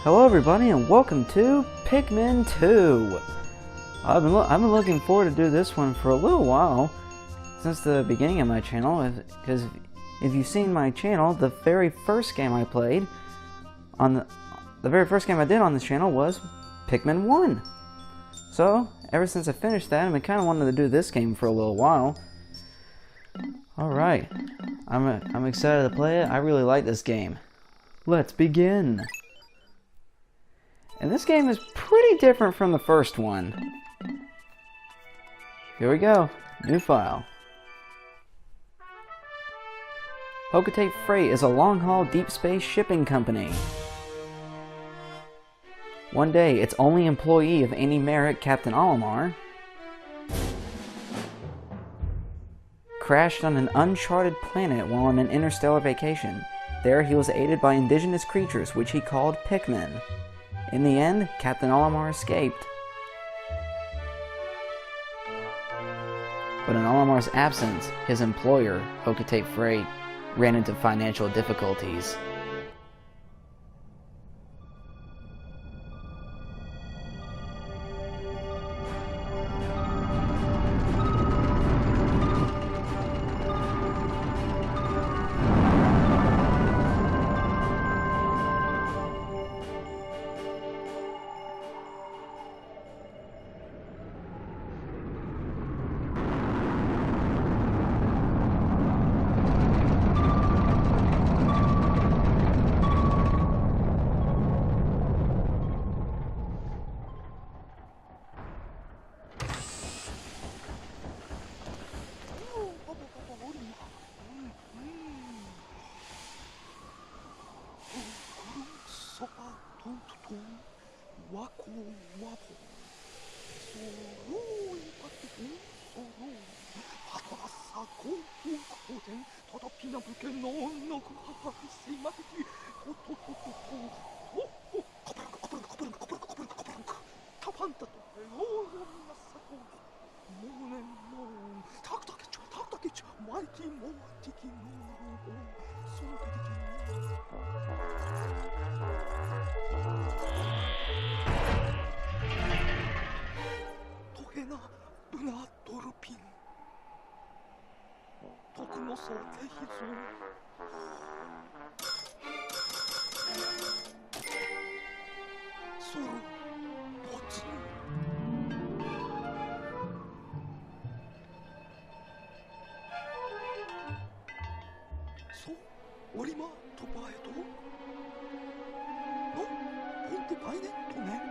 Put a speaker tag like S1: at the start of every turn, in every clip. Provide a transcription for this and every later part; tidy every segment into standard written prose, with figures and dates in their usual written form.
S1: Hello everybody and welcome to Pikmin 2! I've been looking forward to do this one for a little while, since the beginning of my channel, because if you've seen my channel, the very first game I played, the very first game I did on this channel was Pikmin 1. So, ever since I finished that, I've been kind of wanting to do this game for a little while. Alright, I'm excited to play it. I really like this game. Let's begin! And this game is pretty different from the first one. Here we go. New file. Hocotate Freight is a long-haul deep space shipping company. One day, its only employee of any merit, Captain Olimar, crashed on an uncharted planet while on an interstellar vacation. There, he was aided by indigenous creatures, which he called Pikmin. In the end, Captain Olimar escaped. But in Olimar's absence, his employer, Hocotate Freight, ran into financial difficulties.
S2: Olimar to buy it all? No, won't they buy it to men?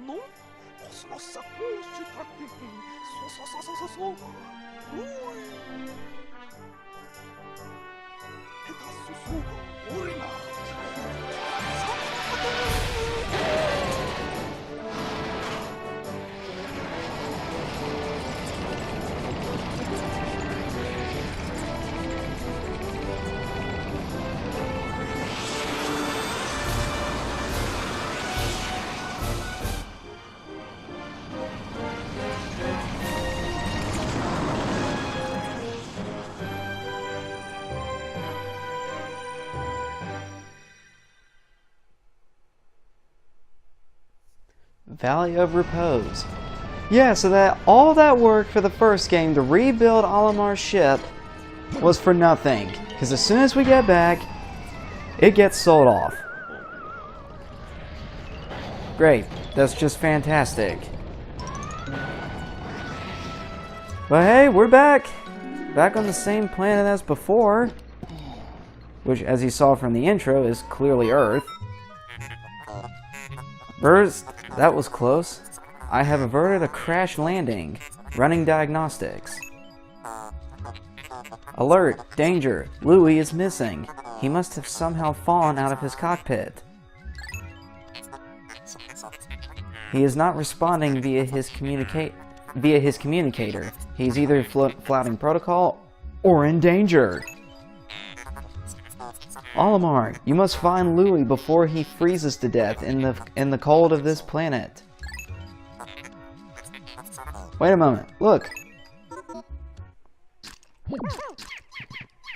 S2: No? Cosmos supposed to practice so. Pegasus, Olimar.
S1: Valley of Repose. Yeah, so that all that work for the first game to rebuild Olimar's ship was for nothing. Because as soon as we get back, it gets sold off. Great. That's just fantastic. But hey, we're back! Back on the same planet as before. Which, as you saw from the intro, is clearly Earth. Birds, that was close. I have averted a crash landing. Running diagnostics. Alert! Danger! Louis is missing. He must have somehow fallen out of his cockpit. He is not responding via his communicator. He's either flouting protocol or in danger. Olimar, you must find Louis before he freezes to death in the cold of this planet. Wait a moment, look!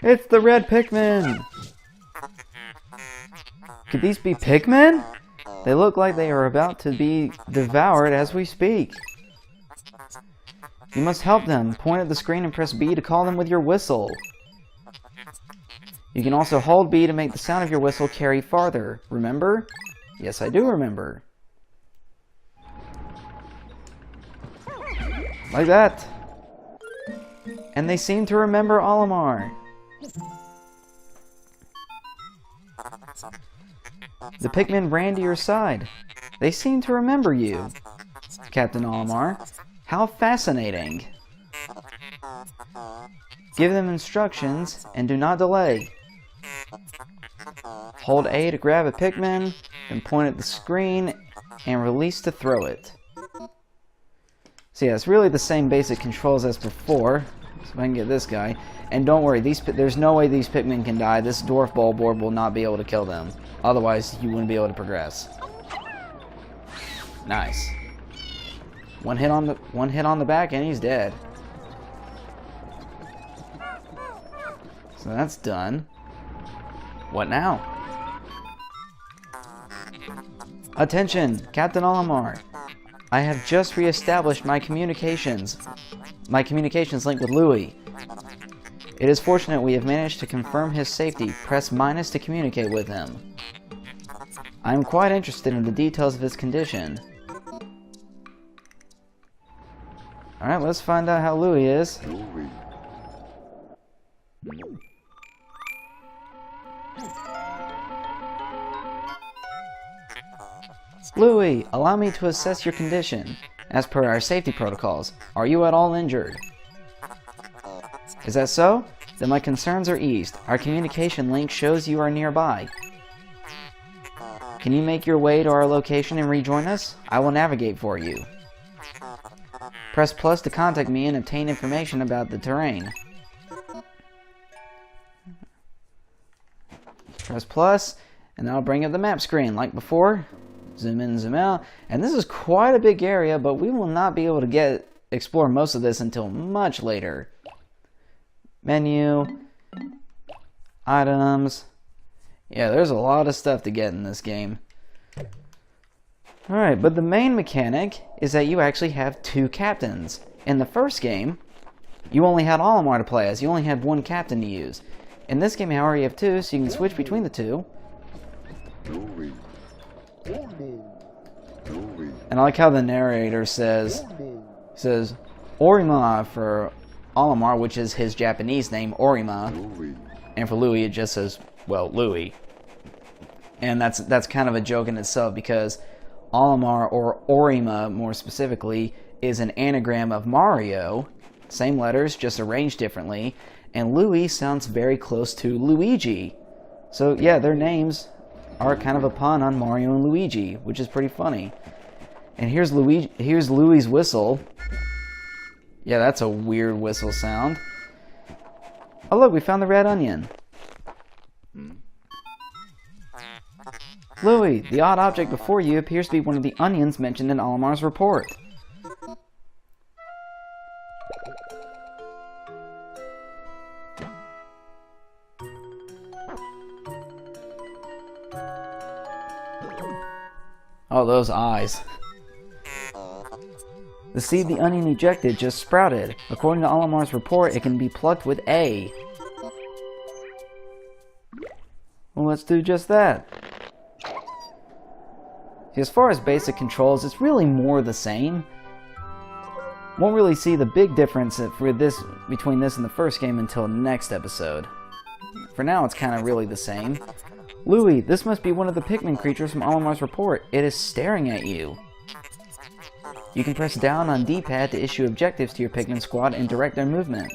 S1: It's the red Pikmin! Could these be Pikmin? They look like they are about to be devoured as we speak. You must help them. Point at the screen and press B to call them with your whistle. You can also hold B to make the sound of your whistle carry farther. Remember? Yes, I do remember. Like that. And they seem to remember Olimar. The Pikmin ran to your side. They seem to remember you. Captain Olimar. How fascinating. Give them instructions and do not delay. Hold A to grab a Pikmin, then point at the screen and release to throw it. So yeah, it's really the same basic controls as before. So if I can get this guy. And don't worry, there's no way these Pikmin can die. This dwarf ball board will not be able to kill them. Otherwise, you wouldn't be able to progress. Nice. One hit on the back and he's dead. So that's done. What now? Attention, Captain Olimar. I have just re-established my communications link with Louis. It is fortunate we have managed to confirm his safety. Press minus to communicate with him. I am quite interested in the details of his condition. Alright, let's find out how Louis is. Louis, allow me to assess your condition. As per our safety protocols, are you at all injured? Is that so? Then my concerns are eased. Our communication link shows you are nearby. Can you make your way to our location and rejoin us? I will navigate for you. Press plus to contact me and obtain information about the terrain. Press plus, and that'll bring up the map screen like before. Zoom in, zoom out. And this is quite a big area, but we will not be able to explore most of this until much later. Menu. Items. Yeah, there's a lot of stuff to get in this game. Alright, but the main mechanic is that you actually have two captains. In the first game, you only had Olimar to play as. You only had one captain to use. In this game, however, you have two, so you can switch between the two. And I like how the narrator says Olimar for Olimar, which is his Japanese name, Olimar. And for Louis, it just says, well, Louis. And that's kind of a joke in itself, because Olimar, or Olimar more specifically, is an anagram of Mario. Same letters, just arranged differently. And Louis sounds very close to Luigi. So yeah, their names are kind of a pun on Mario and Luigi, which is pretty funny. And here's Louis' whistle. Yeah, that's a weird whistle sound. Oh look, we found the red onion. Louis, the odd object before you appears to be one of the onions mentioned in Olimar's report. Oh, those eyes. The seed the onion ejected just sprouted. According to Olimar's report, it can be plucked with A. Well, let's do just that. See, as far as basic controls, it's really more the same. Won't really see the big difference between this and the first game until next episode. For now, it's kind of really the same. Louis, this must be one of the Pikmin creatures from Olimar's report. It is staring at you. You can press down on D-pad to issue objectives to your Pikmin squad and direct their movement.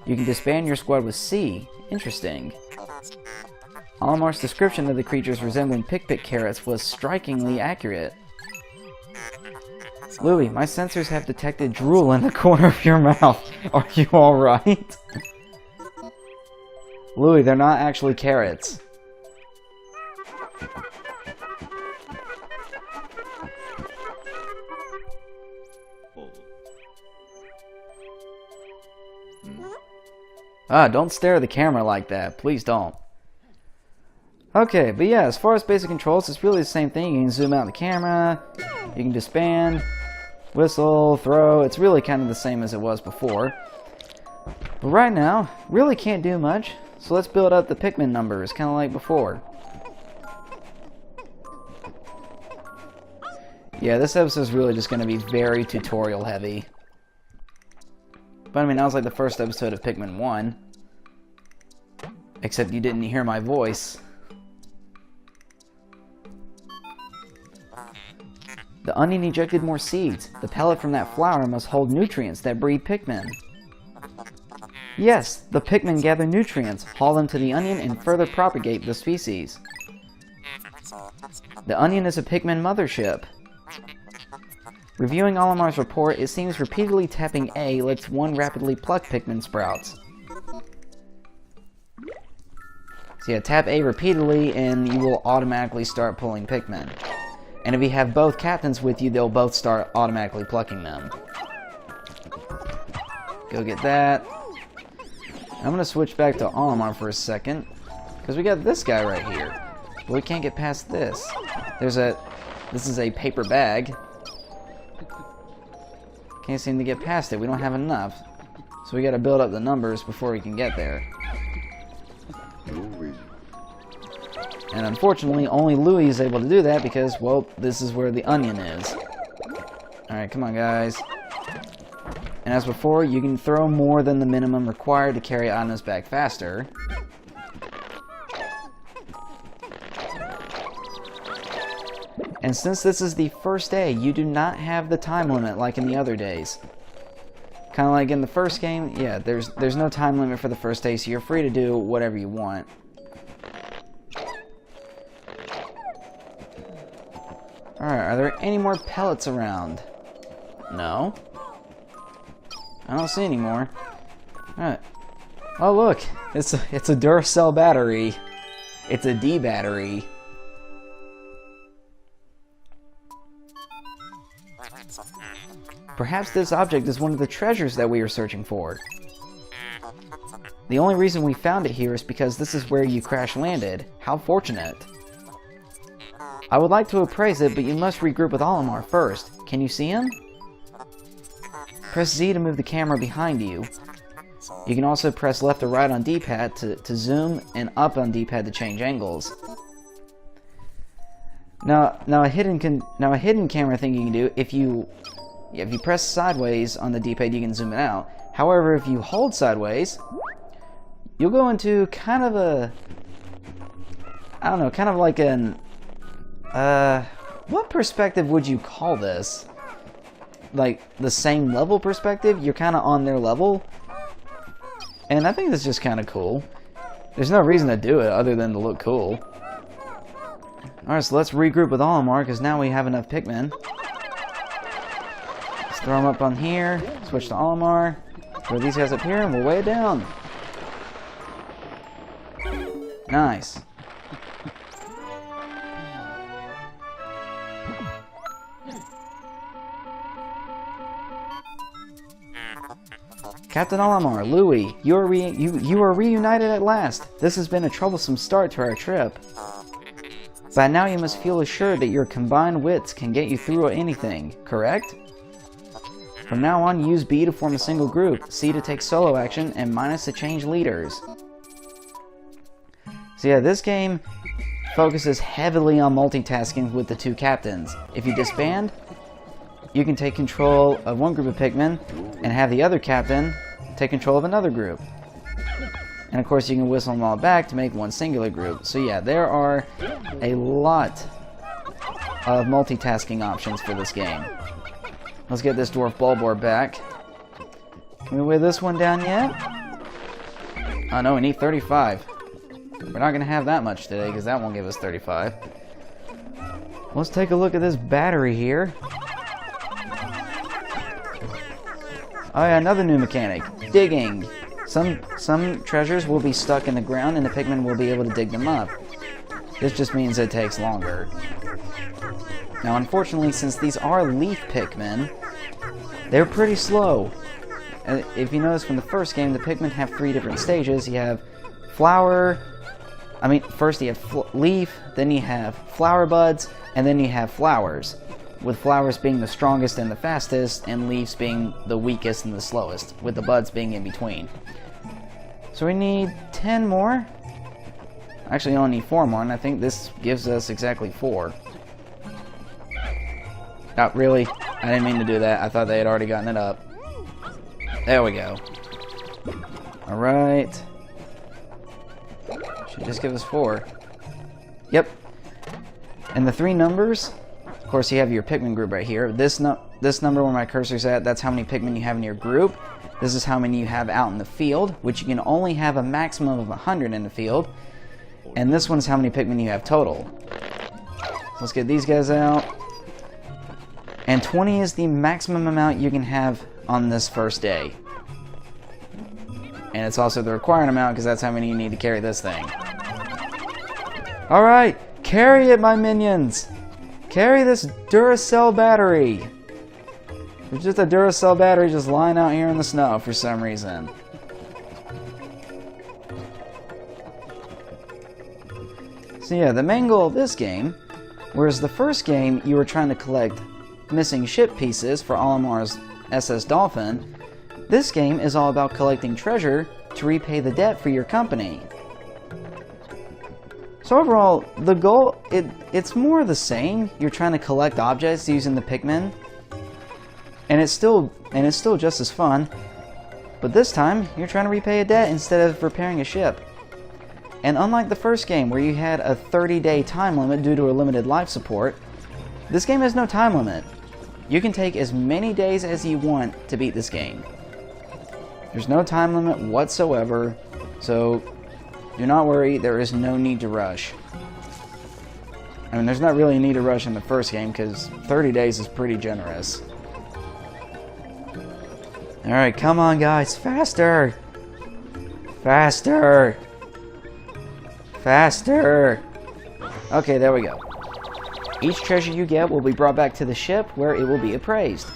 S1: You can disband your squad with C. Interesting. Olimar's description of the creatures resembling pick-pick carrots was strikingly accurate. Louie, my sensors have detected drool in the corner of your mouth. Are you alright? Louie, they're not actually carrots. Ah, don't stare at the camera like that. Please don't. Okay, but yeah, as far as basic controls, it's really the same thing. You can zoom out the camera, you can disband, whistle, throw. It's really kind of the same as it was before. But right now, really can't do much. So let's build up the Pikmin numbers, kind of like before. Yeah, this episode is really just going to be very tutorial heavy. But I mean, that was like the first episode of Pikmin 1. Except you didn't hear my voice. The onion ejected more seeds. The pellet from that flower must hold nutrients that breed Pikmin. Yes, the Pikmin gather nutrients, haul them to the onion, and further propagate the species. The onion is a Pikmin mothership. Reviewing Olimar's report, it seems repeatedly tapping A lets one rapidly pluck Pikmin sprouts. So yeah, tap A repeatedly and you will automatically start pulling Pikmin. And if you have both captains with you, they'll both start automatically plucking them. Go get that. I'm going to switch back to Olimar for a second, because we got this guy right here. But we can't get past this. This is a paper bag. Can't seem to get past it. We don't have enough. So we got to build up the numbers before we can get there. And unfortunately, only Louie is able to do that because, well, this is where the onion is. Alright, come on, guys. And as before, you can throw more than the minimum required to carry items back faster. And since this is the first day, you do not have the time limit like in the other days. Kind of like in the first game, yeah, there's no time limit for the first day, so you're free to do whatever you want. Alright, are there any more pellets around? No. I don't see any more. Alright. Oh look, it's a Duracell battery. It's a D battery. Perhaps this object is one of the treasures that we are searching for. The only reason we found it here is because this is where you crash landed. How fortunate. I would like to appraise it, but you must regroup with Olimar first. Can you see him? Press Z to move the camera behind you. You can also press left or right on D-pad to zoom, and up on D-pad to change angles. Now a hidden camera thing you can do, if you press sideways on the D-pad, you can zoom it out. However, if you hold sideways, you'll go into kind of a, I don't know, kind of like an, what perspective would you call this? Like, the same level perspective? You're kind of on their level. And I think that's just kind of cool. There's no reason to do it other than to look cool. Alright, so let's regroup with Olimar, because now we have enough Pikmin. Let's throw them up on here. Switch to Olimar. Throw these guys up here, and we'll weigh it down. Nice. Captain Olimar, Louie, you are reunited at last. This has been a troublesome start to our trip. By now you must feel assured that your combined wits can get you through anything, correct? From now on, use B to form a single group, C to take solo action, and minus to change leaders. So yeah, this game focuses heavily on multitasking with the two captains. If you disband, you can take control of one group of Pikmin and have the other captain take control of another group. And of course you can whistle them all back to make one singular group. So yeah, there are a lot of multitasking options for this game. Let's get this dwarf Bulbor back. Can we weigh this one down yet? Oh no, we need 35. We're not going to have that much today because that won't give us 35. Let's take a look at this battery here. Oh yeah, another new mechanic. Digging. Some treasures will be stuck in the ground and the Pikmin will be able to dig them up. This just means it takes longer. Now unfortunately, since these are leaf Pikmin, they're pretty slow. If you notice from the first game, the Pikmin have 3 different stages. You have flower, first you have leaf, then you have flower buds, and then you have flowers. With flowers being the strongest and the fastest, and leaves being the weakest and the slowest, with the buds being in between. So we need 10 more. Actually, we only need 4 more, and I think this gives us exactly 4. Oh, really? I didn't mean to do that. I thought they had already gotten it up. There we go. Alright. Should just give us 4. Yep. And the 3 numbers, of course you have your Pikmin group right here. This number where my cursor's at, that's how many Pikmin you have in your group. This is how many you have out in the field, which you can only have a maximum of 100 in the field. And this one's how many Pikmin you have total. Let's get these guys out. And 20 is the maximum amount you can have on this first day. And it's also the required amount because that's how many you need to carry this thing. Alright, carry it, my minions! Carry this Duracell battery! There's just a Duracell battery just lying out here in the snow for some reason. So yeah, the main goal of this game, whereas the first game you were trying to collect missing ship pieces for Olimar's SS Dolphin, this game is all about collecting treasure to repay the debt for your company. So overall, the goal, it's more the same. You're trying to collect objects using the Pikmin, and it's still just as fun, but this time you're trying to repay a debt instead of repairing a ship. And unlike the first game where you had a 30-day time limit due to a limited life support, this game has no time limit. You can take as many days as you want to beat this game. There's no time limit whatsoever, so do not worry, there is no need to rush. I mean, there's not really a need to rush in the first game because 30 days is pretty generous. Alright, come on guys, faster! Faster! Faster! Okay, there we go. Each treasure you get will be brought back to the ship where it will be appraised.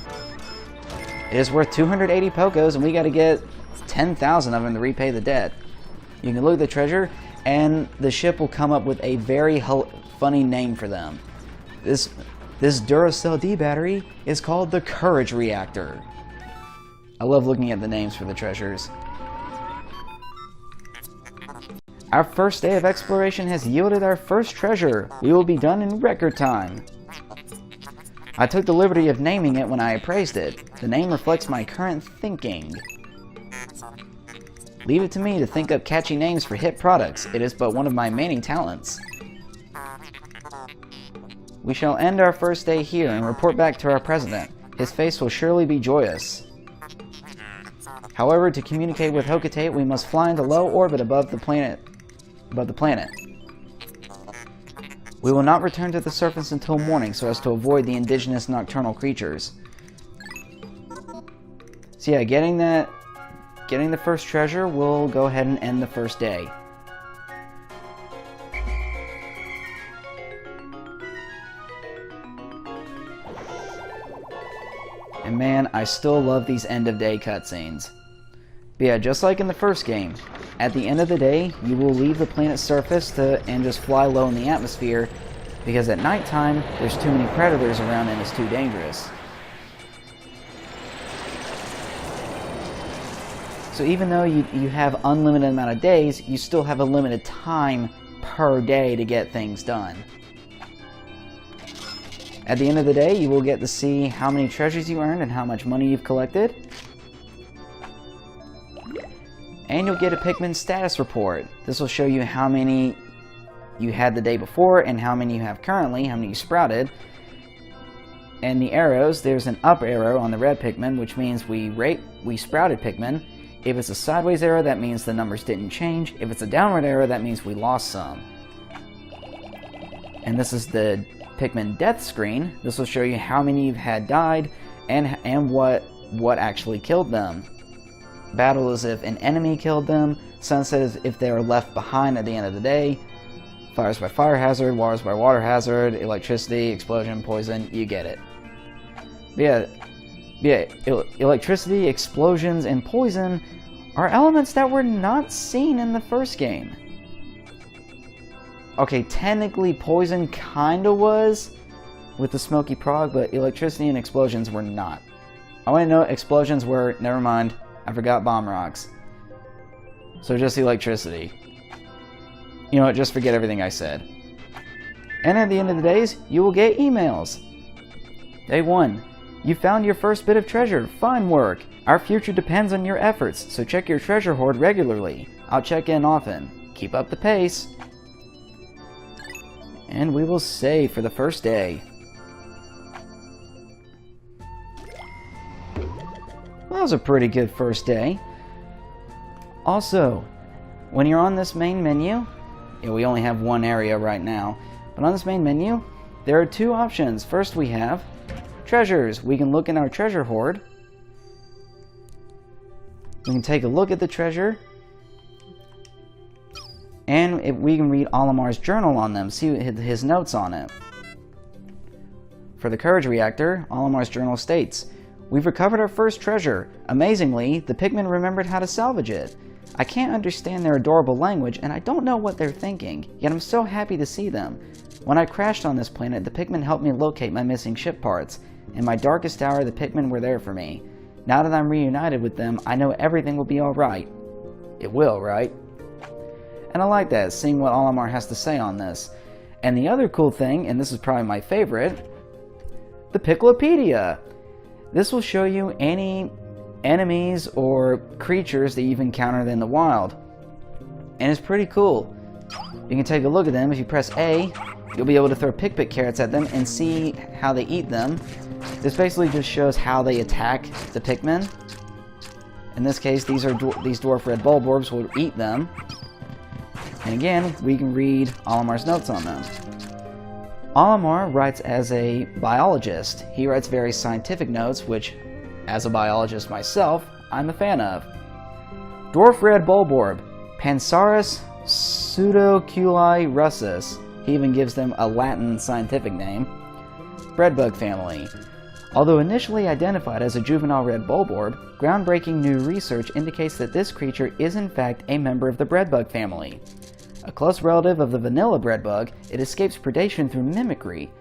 S1: It is worth 280 Pokos and we gotta get 10,000 of them to repay the debt. You can loot the treasure and the ship will come up with a very funny name for them. This Duracell D battery is called the Courage Reactor. I love looking at the names for the treasures. Our first day of exploration has yielded our first treasure. We will be done in record time. I took the liberty of naming it when I appraised it. The name reflects my current thinking. Leave it to me to think up catchy names for hit products. It is but one of my many talents. We shall end our first day here and report back to our president. His face will surely be joyous. However, to communicate with Hokate, we must fly into low orbit above the planet. We will not return to the surface until morning so as to avoid the indigenous nocturnal creatures. So yeah, getting the first treasure will go ahead and end the first day. And man, I still love these end of day cutscenes. But yeah, just like in the first game, at the end of the day, you will leave the planet's surface and just fly low in the atmosphere, because at nighttime, there's too many predators around and it's too dangerous. So even though you have unlimited amount of days, you still have a limited time per day to get things done. At the end of the day, you will get to see how many treasures you earned and how much money you've collected. And you'll get a Pikmin status report. This will show you how many you had the day before and how many you have currently, how many you sprouted. And the arrows, there's an up arrow on the red Pikmin, which means we sprouted Pikmin. If it's a sideways arrow, that means the numbers didn't change. If it's a downward arrow, that means we lost some. And this is the Pikmin death screen. This will show you how many you've had died and what what actually killed them. Battle as if an enemy killed them. Sunset as if they were left behind at the end of the day. Fires by fire hazard, waters by water hazard, electricity, explosion, poison, you get it. But yeah, electricity, explosions, and poison are elements that were not seen in the first game. Okay, technically poison kinda was with the smoky prog, but electricity and explosions were not. I want to know explosions were, never mind, I forgot bomb rocks. So just electricity. You know what, just forget everything I said. And at the end of the days, you will get emails. Day 1. You found your first bit of treasure. Fine work. Our future depends on your efforts, so check your treasure hoard regularly. I'll check in often. Keep up the pace. And we will save for the first day. Well, that was a pretty good first day. Also, when you're on this main menu, we only have one area right now, but on this main menu, there are 2 options. First we have treasures. We can look in our treasure hoard. We can take a look at the treasure, and we can read Olimar's journal on them, see his notes on it. For the courage reactor, Olimar's journal states, "We've recovered our first treasure. Amazingly, the Pikmin remembered how to salvage it. I can't understand their adorable language, and I don't know what they're thinking, yet I'm so happy to see them. When I crashed on this planet, the Pikmin helped me locate my missing ship parts. In my darkest hour, the Pikmin were there for me. Now that I'm reunited with them, I know everything will be alright." It will, right? And I like that, seeing what Olimar has to say on this. And the other cool thing, and this is probably my favorite, the Picklopedia. This will show you any enemies or creatures that you've encountered in the wild. And it's pretty cool. You can take a look at them. If you press A, you'll be able to throw pick carrots at them and see how they eat them. This basically just shows how they attack the Pikmin. In this case, these dwarf red bulborbs will eat them. And again, we can read Olimar's notes on them. Olimar writes as a biologist. He writes very scientific notes, which, as a biologist myself, I'm a fan of. Dwarf red bulborb, Pansaurus pseudoculi russus. He even gives them a Latin scientific name. Breadbug family. Although initially identified as a juvenile red bulborb, groundbreaking new research indicates that this creature is in fact a member of the breadbug family. A close relative of the vanilla breadbug, it escapes predation through mimicry.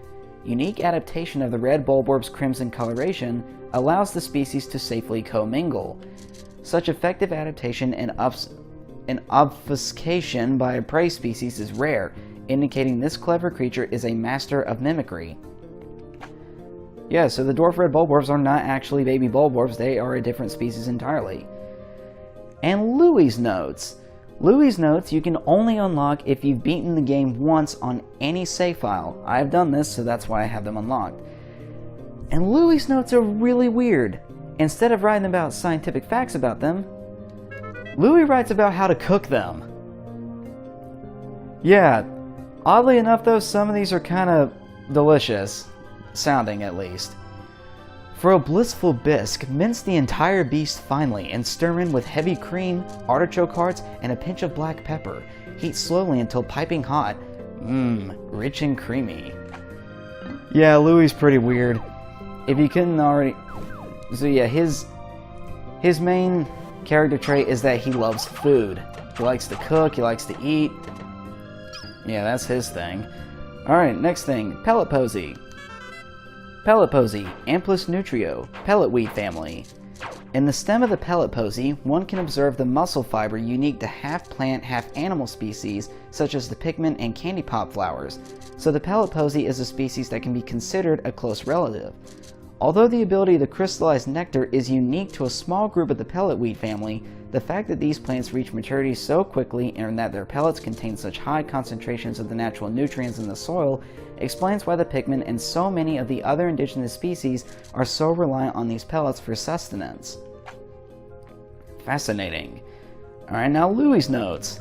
S1: Unique adaptation of the red bulborb's crimson coloration allows the species to safely commingle. Such effective adaptation and obfuscation by a prey species is rare, indicating this clever creature is a master of mimicry. Yeah, so the dwarf red bulborbs are not actually baby bulborbs, they are a different species entirely. And Louie's notes. Louie's notes you can only unlock if you've beaten the game once on any save file. I have done this, so that's why I have them unlocked. And Louie's notes are really weird. Instead of writing about scientific facts about them, Louie writes about how to cook them. Yeah, oddly enough though, some of these are kind of delicious, sounding at least. For a blissful bisque, mince the entire beast finely and stir in with heavy cream, artichoke hearts, and a pinch of black pepper. Heat slowly until piping hot. Mmm, rich and creamy. Yeah, Louie's pretty weird. If you couldn't already... So yeah, his main character trait is that he loves food. He likes to cook, he likes to eat. Yeah, that's his thing. Alright, next thing, pellet posy. Pellet posy, Amplus nutrio, pellet weed family. In the stem of the pellet posy, one can observe the muscle fiber unique to half plant, half animal species, such as the Pikmin and candy pop flowers, so the pellet posy is a species that can be considered a close relative. Although the ability to crystallize nectar is unique to a small group of the pellet weed family, the fact that these plants reach maturity so quickly and that their pellets contain such high concentrations of the natural nutrients in the soil explains why the Pikmin and so many of the other indigenous species are so reliant on these pellets for sustenance. Fascinating. Alright, now Louie's notes.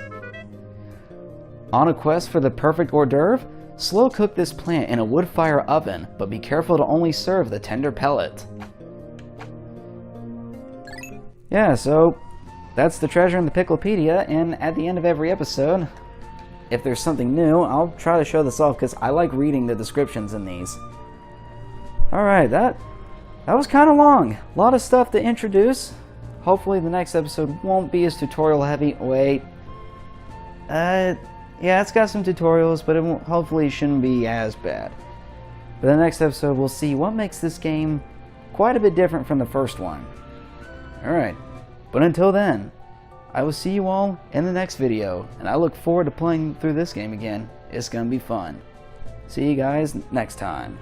S1: On a quest for the perfect hors d'oeuvre? Slow cook this plant in a wood fire oven, but be careful to only serve the tender pellet. yeah, so that's the treasure in the Picklepedia, and at the end of every episode, if there's something new, I'll try to show this off because I like reading the descriptions in these. Alright, that was kind of long. A lot of stuff to introduce. Hopefully the next episode won't be as tutorial heavy. Wait. Yeah, it's got some tutorials, but hopefully it shouldn't be as bad. But the next episode we'll see what makes this game quite a bit different from the first one. Alright, but until then, I will see you all in the next video, and I look forward to playing through this game again. It's gonna be fun. See you guys next time.